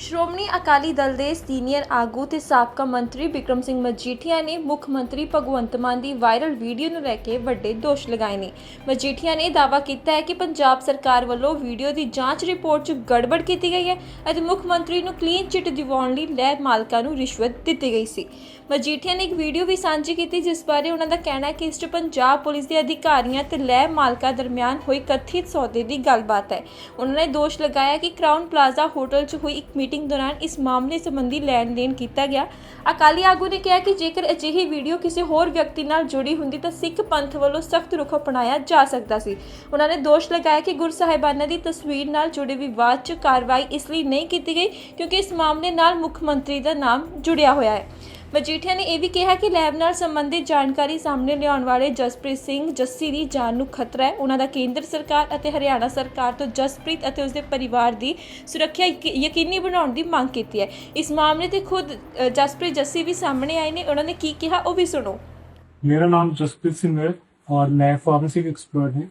ਸ਼੍ਰੋਮਣੀ ਅਕਾਲੀ ਦਲ ਦੇ ਸੀਨੀਅਰ ਆਗੂ ਤੇ ਸਾਬਕਾ ਮੰਤਰੀ ਬਿਕਰਮ ਸਿੰਘ ਮਜੀਠੀਆ ਨੇ ਮੁੱਖ ਮੰਤਰੀ ਭਗਵੰਤ ਮਾਨ ਦੀ ਵਾਇਰਲ ਵੀਡੀਓ ਨੂੰ ਲੈ ਕੇ ਵੱਡੇ ਦੋਸ਼ ਲਗਾਏ ਨੇ। ਮਜੀਠੀਆ ਨੇ ਦਾਅਵਾ ਕੀਤਾ ਹੈ ਕਿ ਪੰਜਾਬ ਸਰਕਾਰ ਵੱਲੋਂ ਵੀਡੀਓ ਦੀ ਜਾਂਚ ਰਿਪੋਰਟ 'ਚ ਗੜਬੜ ਕੀਤੀ ਗਈ ਹੈ ਅਤੇ ਮੁੱਖ ਮੰਤਰੀ ਨੂੰ ਕਲੀਨ ਚਿੱਟ ਦਿਵਾਉਣ ਲਈ ਲੈਬ ਮਾਲਕਾਂ ਨੂੰ ਰਿਸ਼ਵਤ ਦਿੱਤੀ ਗਈ ਸੀ। ਮਜੀਠੀਆ ਨੇ ਇੱਕ ਵੀਡੀਓ ਵੀ ਸਾਂਝੀ ਕੀਤੀ ਜਿਸ ਬਾਰੇ ਉਹਨਾਂ ਦਾ ਕਹਿਣਾ ਹੈ ਕਿ ਇਸ 'ਚ ਪੰਜਾਬ ਪੁਲਿਸ ਦੇ ਅਧਿਕਾਰੀਆਂ ਤੇ ਲੈਬ ਮਾਲਕਾਂ ਦਰਮਿਆਨ ਹੋਈ ਕਥਿਤ ਸੌਦੇ ਦੀ ਗੱਲਬਾਤ ਹੈ। ਉਹਨਾਂ ਨੇ ਦੋਸ਼ ਲਗਾਇਆ ਕਿ ਕਰਾਊਨ ਪਲਾਜ਼ਾ ਹੋਟਲ 'ਚ ਹੋਈ ਇੱਕ मीटिंग दौरान इस मामले संबंधी लैन देन किया गया। अकाली आगू ने कहा कि जेकर अजिही वीडियो किसी होर व्यक्ति नाल जुड़ी हुंदी तां सिख पंथ वालों सख्त रुख अपनाया जा सकता सी। उन्होंने दोष लगाया कि गुरु साहिबाना की तस्वीर नाल जुड़े विवाद च कार्रवाई इसलिए नहीं की गई क्योंकि इस मामले नाल मुख मंत्री का नाम जुड़िया होया है। मजीठिया ने यह भी कहा कि लैब नाल संबंधित जानकारी सामने लियाउण वाले जसप्रीत सिंह जस्सी की जान नूं खतरा है। उन्हां दा केंद्र सरकार अते हरियाणा सरकार तो जसप्रीत अते उसदे परिवार की सुरक्षा यकीनी बनाउण दी मांग की है। इस मामले ते खुद जसप्रीत जस्सी भी सामने आए ने। उन्होंने की कहा वो भी सुनो। मेरा नाम जसप्रीत सिंह है और मैं फॉरेंसिक एक्सपर्ट हूँ।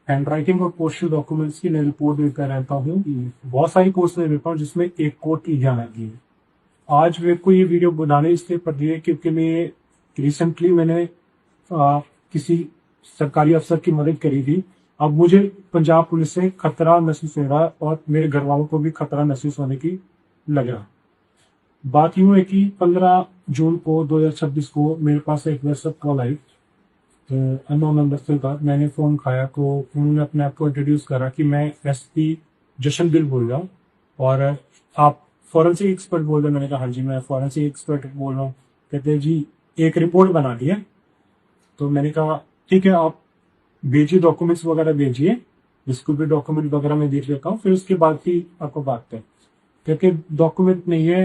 हैंड राइटिंग और पोस्टल डॉक्यूमेंट्स की मैं रिपोर्ट देकर रहता हूँ। बहुत सारी कोर्स में देता हूँ जिसमें एक कोर्ट की जाना की है। आज मेरे को ये वीडियो बनाने इसलिए पड़ रही है क्योंकि मैं रिसेंटली मैंने किसी सरकारी अफसर की मदद करी थी। अब मुझे पंजाब पुलिस से खतरा महसूस हो रहा है और मेरे घर वालों को भी खतरा महसूस होने की लग रहा। बात यूं है कि 15 जून को 2026 को मेरे पास एक व्हाट्सएप कॉल आई अननोन नंबर से था। मैंने फोन उठाया तो उन्होंने अपने आप को इंट्रोड्यूस करा कि मैं एसपी जशनदिल बोल रहा हूँ और आप फॉरेंसिक एक्सपर्ट बोल रहे। मैंने कहा हाँ जी मैं फॉरेंसिक एक्सपर्ट बोल रहा हूँ। कहते जी एक रिपोर्ट बना दी है। तो मैंने कहा ठीक है आप भेजिए डॉक्यूमेंट्स वगैरह भेजिए, जिसको भी डॉक्यूमेंट वगैरह मैं देख लेता हूँ फिर उसके बाद ही आपको बात करें। क्योंकि डॉक्यूमेंट नहीं है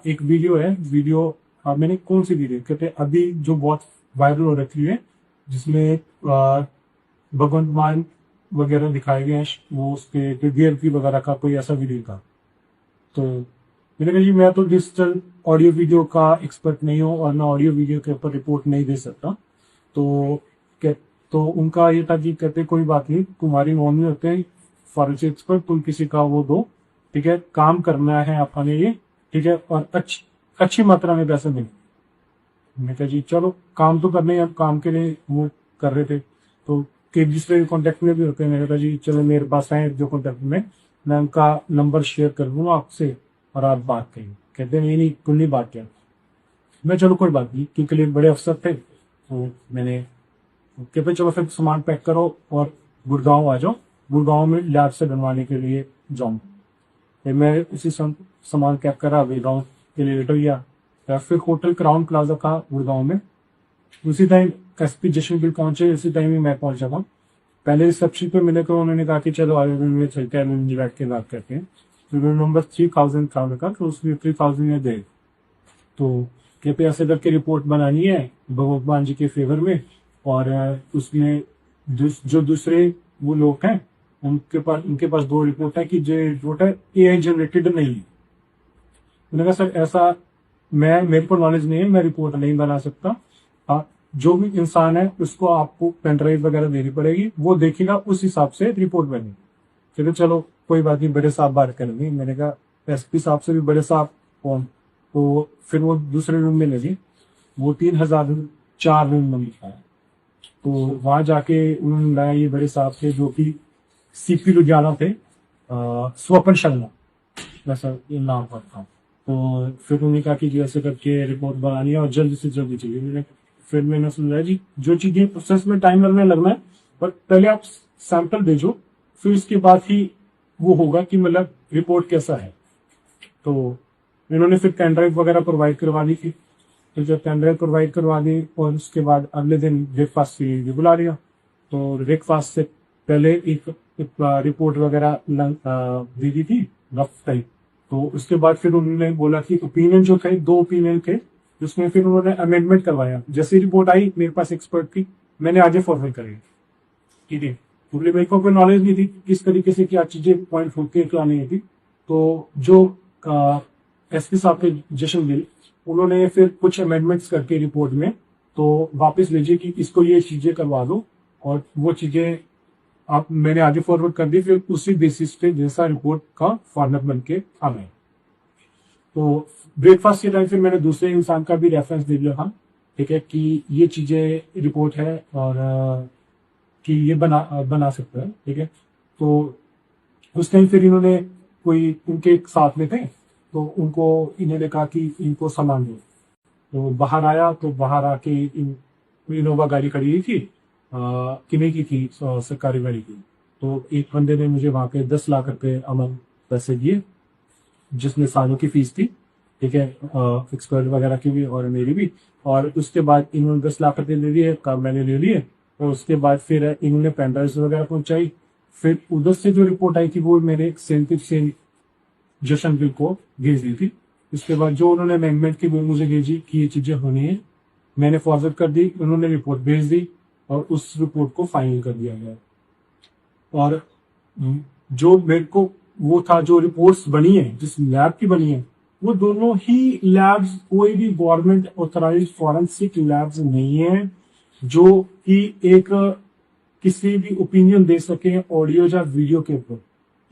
एक वीडियो है। वीडियो मैंने कौन सी वीडियो कहते अभी जो बहुत वायरल हो रखी है जिसमें भगवंत मान वगैरह दिखाए गए हैं वो उसके डीएलपी वगैरह का कोई ऐसा वीडियो था। तो मैंने कहा जी मैं तो डिजिटल ऑडियो वीडियो का एक्सपर्ट नहीं हूँ और मैं ऑडियो वीडियो के ऊपर रिपोर्ट नहीं दे सकता। तो उनका ये था कि कहते कोई बात नहीं तुम्हारी नॉन में होते हैं फॉरेंसिक एक्सपर्ट तुम किसी का वो दो, ठीक है काम करना है अपने ये, ठीक है और अच्छी मात्रा में पैसा दें। मैंने कहा जी चलो काम तो करने अब काम के लिए वो कर रहे थे तो दूसरे कॉन्टेक्ट में भी होते हैं। मैंने कहा जी चलो मेरे पास आए जो कॉन्टेक्ट में मैं उनका नंबर शेयर कर दूंगा आपसे और आप बात करेंगे। कहते नहीं कुल नहीं बात किया। मैं चलो कोई बात नहीं क्योंकि लिए बड़े अफसर थे तो मैंने कहते चलो फिर सामान पैक करो और गुड़गांव आ जाओ, गुड़गांव में लैब से बनवाने के लिए जाऊँ। मैं उसी सामान पैक करा गुड़गांव के लिए लेटर गया। फिर होटल क्राउन प्लाजा था गुड़गांव में। उसी टाइम एसपी जशनदिल पहुंचे, उसी टाइम ही मैं पहुंचा था। पहले रिसेप्शन पे मिले तो उन्होंने कहा कि चलो आगे में चलते हैं बैठ के बात करते हैं। तो नंबर 3000 था उनका तो उसमें 3000 में दे तो कहते ऐसे करके रिपोर्ट बनानी है भगवंत मान जी के फेवर में और उसमें जो दूसरे वो लोग हैं उनके पास दो रिपोर्ट है कि जो रिपोर्ट है एआई जनरेटेड नहीं है। उन्होंने कहा सर ऐसा मेरे को नॉलेज नहीं है, मैं रिपोर्ट नहीं बना सकता। जो भी इंसान है उसको आपको पेन ड्राइव वगैरह देनी पड़ेगी, वो देखेगा उस हिसाब से रिपोर्ट बनेगी। कहते चलो कोई बात नहीं बड़े साहब बात करेंगे। मैंने कहा एसपी साहब से भी बड़े साहब कौन, तो फिर वो दूसरे रूम में लगे। वो 3004 रूम में लिखा है। तो वहां जाके उन्होंने लाया ये बड़े साहब थे जो कि सीपी लुधियाना थे, स्वपन शर्मा वैसा ये नाम पड़ता। तो फिर उन्होंने कहा कि ऐसे करके रिपोर्ट बनानी है और जल्द से जल्दी चाहिए। फिर मैंने सुना जी जो चीजें प्रोसेस में टाइम लगना है पर पहले आप सैंपल भेजो फिर उसके बाद ही वो होगा कि मतलब रिपोर्ट कैसा है। तो इन्होंने फिर पेन ड्राइव वगैरह प्रोवाइड करवा दी थी। फिर जब पेन ड्राइव प्रोवाइड करवा दी और उसके बाद अगले दिन ब्रेकफास्ट के लिए बुला लिया। तो ब्रेकफास्ट से पहले एक रिपोर्ट वगैरह दी दी थी रफ टाइप। तो उसके बाद फिर उन्होंने बोला कि ओपिनियन जो थे 2 ओपिनियन थे जिसमें फिर उन्होंने अमेंडमेंट करवाया। जैसी रिपोर्ट आई मेरे पास एक्सपर्ट थी मैंने आगे फॉरवर्ड करी, ठीक है क्योंकि मेरे को कोई नॉलेज नहीं थी किस तरीके से क्या चीजें पॉइंट होके लानी थी। तो जो एसपी साहब थे जशनदिल उन्होंने फिर कुछ अमेंडमेंट्स करके रिपोर्ट में तो वापस भेजे कि इसको ये चीजें करवा दो और वो चीजें आप मैंने आगे फॉरवर्ड कर दी। फिर उसी बेसिस पे जैसा रिपोर्ट का फॉर्मेट बन के आ गए। तो ब्रेकफास्ट के टाइम फिर मैंने दूसरे इंसान का भी रेफरेंस दे दिया था, ठीक है, कि ये चीजें रिपोर्ट है और कि ये बना सकता है, ठीक है। तो उस टाइम फिर इन्होंने कोई उनके एक साथ में थे, तो उनको इन्होंने कहा कि इनको सामान दो। तो बाहर आया, तो बाहर आके इनोवा गाड़ी खड़ी हुई थी, किन्हीं की थी, सरकारी गाड़ी की। तो एक बंदे ने मुझे वहां पे 10 लाख रुपए अमन पैसे दिए, जिसमें सालों की फीस थी, ठीक है, एक्सपर्ट वगैरह की भी और मेरी भी। और उसके बाद इन्होंने 10 लाख रुपए ले लिए, काम मैंने ले लिए, और उसके बाद फिर इन्होंने पेन ड्राइव वगैरह पहुंचाई। फिर उधर से जो रिपोर्ट आई थी वो मेरे सेंटिव से जशनवीर को भेज दी थी। उसके बाद जो उन्होंने अमेंडमेंट की वो मुझे भेजी कि ये चीजें होनी है, मैंने फॉरवर्ड कर दी, उन्होंने रिपोर्ट भेज दी और उस रिपोर्ट को फाइनल कर दिया गया। और जो मेरे को वो था, जो रिपोर्ट्स बनी है, जिस लैब की बनी है, वो दोनों ही लैब्स कोई भी गवर्नमेंट ऑथराइज्ड फॉरेंसिक लैब्स नहीं है जो कि एक किसी भी ओपिनियन दे सके ऑडियो या वीडियो के ऊपर।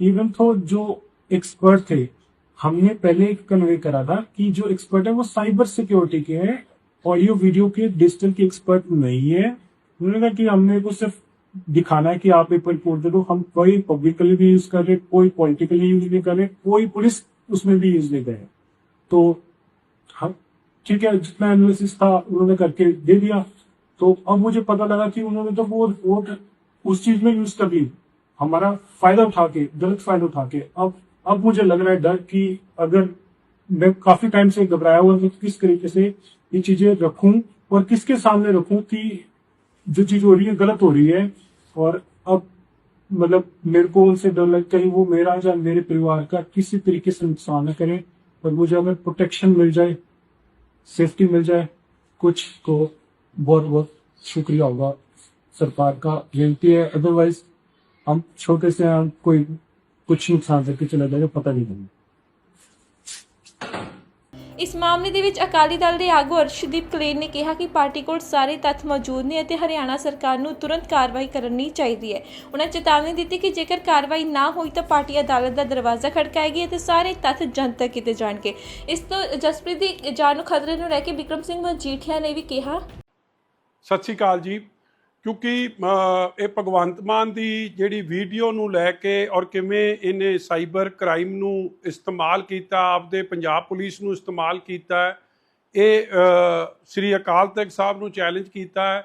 इवन तो जो एक्सपर्ट थे, हमने पहले कन्वे करा था कि जो एक्सपर्ट है वो साइबर सिक्योरिटी के हैं, ऑडियो वीडियो के डिजिटल के एक्सपर्ट नहीं है। उन्होंने कहा कि हमने को सिर्फ दिखाना है कि आप पेपर रिपोर्ट दे दो, हम कोई पब्लिकली भी यूज कर रहे, कोई पॉलिटिकली यूज नहीं कर रहे, कोई पुलिस उसमें भी यूज नहीं करे। तो हम ठीक है, जितना एनालिसिस था उन्होंने करके दे दिया। तो अब मुझे पता लगा कि उन्होंने तो वो रिपोर्ट उस चीज में यूज कर ली, हमारा फायदा उठा के, गलत फायदा उठा के। अब मुझे लग रहा है डर कि अगर मैं काफी टाइम से घबराया हुआ हूं, किस तरीके से ये चीजें रखूं और किसके सामने रखूं कि जो चीज हो रही है गलत हो रही है। और अब मतलब मेरे को उनसे डर लग, कहीं वो मेरा या मेरे परिवार का किसी तरीके से नुकसान न करे, और मुझे अगर प्रोटेक्शन मिल जाए, सेफ्टी मिल जाए कुछ, तो बहुत बहुत शुक्रिया होगा सरकार का, बेनती है। अदरवाइज हम छोटे से हम कोई कुछ नुकसान करके चला जाएगा, पता नहीं होगा। ਇਸ ਮਾਮਲੇ ਦੇ ਵਿੱਚ ਅਕਾਲੀ ਦਲ ਦੇ ਆਗੂ ਅਰਸ਼ਦੀਪ ਕਲੇਰ ਨੇ ਕਿਹਾ ਕਿ ਪਾਰਟੀ ਕੋਲ ਸਾਰੇ ਤੱਥ ਮੌਜੂਦ ਨੇ ਅਤੇ ਹਰਿਆਣਾ ਸਰਕਾਰ ਨੂੰ ਤੁਰੰਤ ਕਾਰਵਾਈ ਕਰਨੀ ਚਾਹੀਦੀ ਹੈ। ਉਹਨਾਂ ਚੇਤਾਵਨੀ ਦਿੱਤੀ ਕਿ ਜੇਕਰ ਕਾਰਵਾਈ ਨਾ ਹੋਈ ਤਾਂ ਪਾਰਟੀ ਅਦਾਲਤ ਦਾ ਦਰਵਾਜ਼ਾ ਖੜਕਾਏਗੀ ਅਤੇ ਸਾਰੇ ਤੱਥ ਜਨਤਕ ਕੀਤੇ ਜਾਣਗੇ। ਇਸ ਤੋਂ ਜਸਪ੍ਰੀਤ ਦੀ ਜਾਨ ਨੂੰ ਖਤਰੇ ਨੂੰ ਲੈ ਕੇ ਬਿਕਰਮ ਸਿੰਘ ਮਜੀਠੀਆ ਨੇ ਵੀ ਕਿਹਾ। ਸਤਿ ਸ਼੍ਰੀ ਅਕਾਲ ਜੀ। ਕਿਉਂਕਿ ਇਹ ਭਗਵੰਤ ਮਾਨ ਦੀ ਜਿਹੜੀ ਵੀਡੀਓ ਨੂੰ ਲੈ ਕੇ ਔਰ ਕਿਵੇਂ ਇਹਨੇ ਸਾਈਬਰ ਕ੍ਰਾਈਮ ਨੂੰ ਇਸਤੇਮਾਲ ਕੀਤਾ, ਆਪਦੇ ਪੰਜਾਬ ਪੁਲਿਸ ਨੂੰ ਇਸਤੇਮਾਲ ਕੀਤਾ, ਇਹ ਸ੍ਰੀ ਅਕਾਲ ਤਖਤ ਸਾਹਿਬ ਨੂੰ ਚੈਲੰਜ ਕੀਤਾ ਹੈ,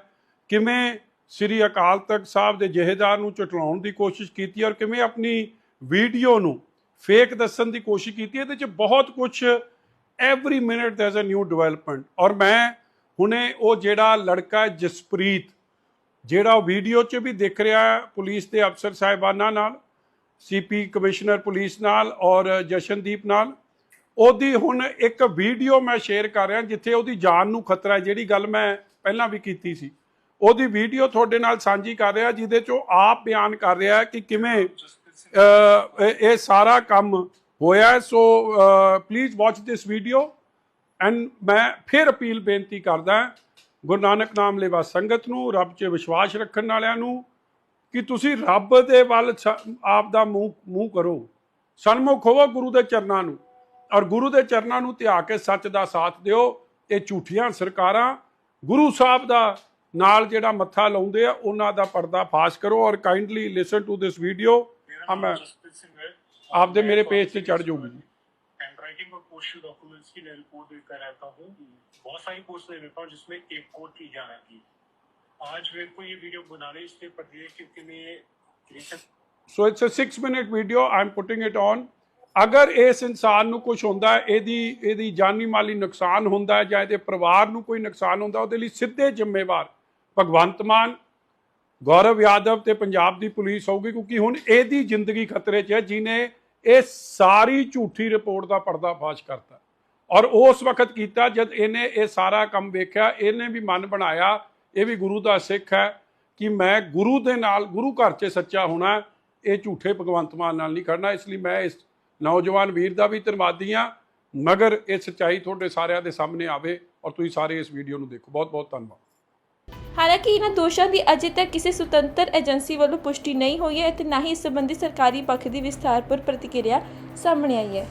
ਕਿਵੇਂ ਸ੍ਰੀ ਅਕਾਲ ਤਖਤ ਸਾਹਿਬ ਦੇ ਜਹੇਦਾਰ ਨੂੰ ਝੁਠਲਾਉਣ ਦੀ ਕੋਸ਼ਿਸ਼ ਕੀਤੀ ਔਰ ਕਿਵੇਂ ਆਪਣੀ ਵੀਡੀਓ ਨੂੰ ਫੇਕ ਦੱਸਣ ਦੀ ਕੋਸ਼ਿਸ਼ ਕੀਤੀ। ਇਹਦੇ 'ਚ ਬਹੁਤ ਕੁਛ, every minute there is a new development. ਔਰ ਮੈਂ ਹੁਣੇ ਉਹ ਜਿਹੜਾ ਲੜਕਾ ਜਸਪ੍ਰੀਤ, ਜਿਹੜਾ ਵੀਡੀਓ 'ਚ ਵੀ ਦਿਖ ਰਿਹਾ ਪੁਲਿਸ ਦੇ ਅਫਸਰ ਸਾਹਿਬਾਨਾਂ ਨਾਲ, ਸੀਪੀ ਕਮਿਸ਼ਨਰ ਪੁਲਿਸ ਨਾਲ ਔਰ ਜਸ਼ਨਦੀਪ ਨਾਲ, ਉਹਦੀ ਹੁਣ ਇੱਕ ਵੀਡੀਓ ਮੈਂ ਸ਼ੇਅਰ ਕਰ ਰਿਹਾ ਜਿੱਥੇ ਉਹਦੀ ਜਾਨ ਨੂੰ ਖਤਰਾ ਹੈ, ਜਿਹੜੀ ਗੱਲ ਮੈਂ ਪਹਿਲਾਂ ਵੀ ਕੀਤੀ ਸੀ। ਉਹਦੀ ਵੀਡੀਓ ਤੁਹਾਡੇ ਨਾਲ ਸਾਂਝੀ ਕਰ ਰਿਹਾ ਜਿਹਦੇ 'ਚੋਂ ਆਪ ਬਿਆਨ ਕਰ ਰਿਹਾ ਕਿ ਕਿਵੇਂ ਇਹ ਸਾਰਾ ਕੰਮ ਹੋਇਆ। So please watch this video. And ਮੈਂ ਫਿਰ ਅਪੀਲ ਬੇਨਤੀ ਕਰਦਾ ਗੁਰੂ ਨਾਨਕ ਨਾਮ ਲੇਵਾ ਸੰਗਤ ਨੂੰ, ਰੱਬ 'ਚ ਵਿਸ਼ਵਾਸ ਰੱਖਣ ਵਾਲਿਆਂ ਨੂੰ, ਕਿ ਤੁਸੀਂ ਰੱਬ ਦੇ ਵੱਲ ਆਪ ਦਾ ਮੂੰਹ ਕਰੋ, ਸਨਮੁਖ ਹੋਵੋ ਗੁਰੂ ਦੇ ਚਰਨਾਂ ਨੂੰ, ਔਰ ਗੁਰੂ ਦੇ ਚਰਨਾਂ ਨੂੰ ਧਿਆ ਕੇ ਸੱਚ ਦਾ ਸਾਥ ਦਿਓ। ਇਹ ਝੂਠੀਆਂ ਸਰਕਾਰਾਂ ਗੁਰੂ ਸਾਹਿਬ ਦਾ ਨਾਲ ਜਿਹੜਾ ਮੱਥਾ ਲਾਉਂਦੇ ਆ ਉਹਨਾਂ ਦਾ ਪਰਦਾ ਫਾਸ਼ ਕਰੋ। ਔਰ ਕਾइंडली ਲਿਸਨ ਟੂ ਦਿਸ ਵੀਡੀਓ। ਮੈਂ ਆਪਦੇ ਮੇਰੇ पेज से चढ़ जाऊंगी जी। हैंडराइटिंग और पोस्टल डॉक्यूमेंट्स की मैं रिपोर्ट देता रहता हूँ, बहुत सारी पोस्ट देता हूँ जिसमें एक कोर्ट की जाना की। आज मेरे को ये वीडियो बनाने इसलिए पड़ रही है क्योंकि मैं so it's a 6 minute video, I am putting it on. अगर इस इंसान ਨੂੰ ਕੁਝ ਹੁੰਦਾ ਹੈ, ਇਹਦੀ ਜਾਨੀ ਮਾਲੀ ਨੁਕਸਾਨ ਹੁੰਦਾ ਹੈ ਜਾਂ ਇਹਦੇ ਪਰਿਵਾਰ ਨੂੰ ਕੋਈ ਨੁਕਸਾਨ ਹੁੰਦਾ, ਉਹਦੇ ਲਈ ਸਿੱਧੇ ਜ਼ਿੰਮੇਵਾਰ ਭਗਵੰਤ ਮਾਨ, ਗੌਰਵ ਯਾਦਵ ਤੇ ਪੰਜਾਬ ਦੀ ਪੁਲਿਸ ਹੋਊਗੀ, ਕਿਉਂਕਿ ਹੁਣ ਇਹਦੀ ਜ਼ਿੰਦਗੀ ਖਤਰੇ 'ਚ ਹੈ ਜਿਹਨੇ ਇਹ ਸਾਰੀ ਝੂਠੀ ਰਿਪੋਰਟ ਦਾ ਪਰਦਾਫਾਸ਼ ਕਰਤਾ। ਔਰ ਉਸ ਵਕਤ ਕੀਤਾ ਜਦ ਇਹਨੇ ਇਹ ਸਾਰਾ ਕੰਮ ਵੇਖਿਆ, ਇਹਨੇ ਵੀ ਮਨ ਬਣਾਇਆ, ਇਹ ਵੀ ਗੁਰੂ ਦਾ ਸਿੱਖ ਹੈ, ਕਿ ਮੈਂ ਗੁਰੂ ਦੇ ਨਾਲ, ਗੁਰੂ ਘਰ 'ਚ ਸੱਚਾ ਹੋਣਾ, ਇਹ ਝੂਠੇ ਭਗਵੰਤ ਮਾਨ ਨਾਲ ਨਹੀਂ ਖੜਨਾ। ਇਸ ਲਈ ਮੈਂ ਇਸ ਨੌਜਵਾਨ ਵੀਰ ਦਾ ਵੀ ਧੰਨਵਾਦੀ ਹਾਂ, ਮਗਰ ਇਹ ਸੱਚਾਈ ਤੁਹਾਡੇ ਸਾਰਿਆਂ ਦੇ ਸਾਹਮਣੇ ਆਵੇ ਔਰ ਤੁਸੀਂ ਸਾਰੇ ਇਸ ਵੀਡੀਓ ਨੂੰ ਦੇਖੋ। ਬਹੁਤ ਬਹੁਤ ਧੰਨਵਾਦ। ਹਾਲਾਂਕਿ ਇਹਨਾਂ ਦੋਸ਼ਾਂ ਦੀ ਅਜੇ ਤੱਕ ਕਿਸੇ ਸੁਤੰਤਰ ਏਜੰਸੀ ਵੱਲੋਂ ਪੁਸ਼ਟੀ ਨਹੀਂ ਹੋਈ ਹੈ ਅਤੇ ਨਾ ਹੀ ਇਸ ਸੰਬੰਧੀ ਸਰਕਾਰੀ ਪੱਖ ਦੀ ਵਿਸਥਾਰਪੂਰ ਪ੍ਰਤੀਕਿਰਿਆ ਸਾਹਮਣੇ ਆਈ ਹੈ।